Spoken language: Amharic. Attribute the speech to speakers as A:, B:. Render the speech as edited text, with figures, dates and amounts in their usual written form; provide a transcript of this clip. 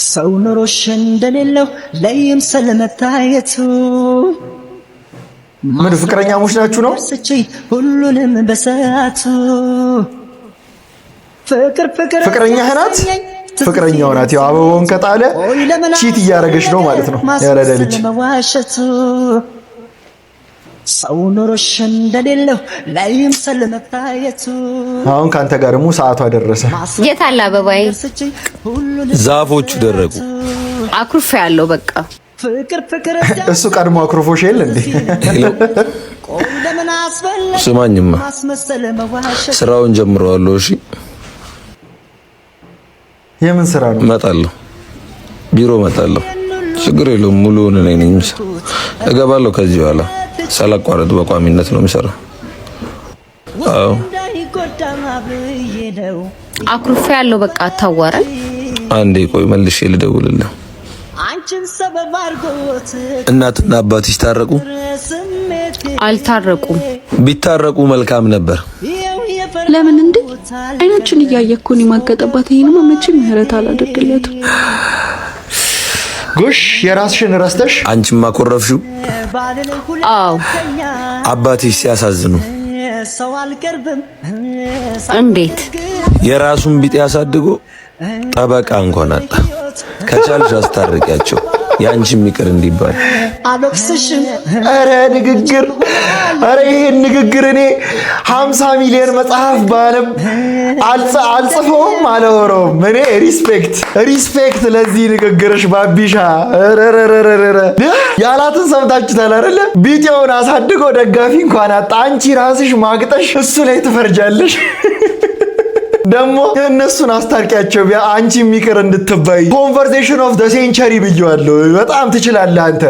A: ሰው ኖሮሽ እንደሌለው ለይምሰል መታየቱ
B: ምን ፍቅረኛሞች ናችሁ ነው?
A: ሁሉንም በሰዓቱ
B: ፍቅረኛህ ናት? ፍቅረኛው ናት። ያው አበባውን ከጣለ ቺት እያደረገች ነው ማለት ነው። ያረዳ ልጅ
A: ሰው ኖሮሽ እንደሌለው ለይምሰል መታየቱ።
B: አሁን ካንተ ጋር ደግሞ ሰዓቷ ደረሰ።
C: የት አለ አበባዬ?
D: ዛፎቹ ደረቁ።
C: አኩርፍ ያለው በቃ
B: እሱ ቀድሞ አኩርፎሽ የለ እንዴ?
D: ስማኝማ ስራውን ጀምረዋለሁ። እሺ
B: የምን ስራ ነው?
D: እመጣለሁ፣ ቢሮ እመጣለሁ። ችግር የለውም። ሙሉውን እኔ ነኝ እገባለሁ። ከዚህ በኋላ ሳላቋረጥ በቋሚነት ነው የምሰራው። አዎ
C: አኩርፍ ያለው በቃ አታዋራኝ።
D: አንዴ ቆይ መልሼ ልደውልልህ። እናትና አባትሽ ታረቁ?
C: አልታረቁም።
D: ቢታረቁ መልካም ነበር።
E: ለምን እንዴ? አይናችን እያየኩን የማገጠባት ይሄንማ መቼም ምህረት አላደርግለትም።
B: ጎሽ የራስሽን ረስተሽ
D: አንቺማ ኮረፍሽው።
C: አዎ
D: አባትሽ ሲያሳዝኑ።
C: እንዴት
D: የራሱን ቢጤ ያሳድጎ ጠበቃ እንኳን አጣ። ከቻልሽ አስታርቂያቸው ያንቺም ይቅር እንዲባል።
B: አረ ንግግር፣ አረ ይሄን ንግግር እኔ 50 ሚሊዮን መጽሐፍ ባለም አልጽፈውም አላወራውም። እኔ ሪስፔክት ለዚህ ንግግርሽ ባቢሻ። ያላትን ሰምታችሁታል አይደለ? ቢጤውን አሳድጎ ደጋፊ እንኳን አጣ። አንቺ ራስሽ ማግጠሽ እሱ ላይ ትፈርጃለሽ። ደግሞ እነሱን አስታርቂያቸው አንቺ የሚቅር እንድትባይ። ኮንቨርሴሽን ኦፍ ዘ ሴንቸሪ ብየዋለሁ። በጣም ትችላለህ አንተ።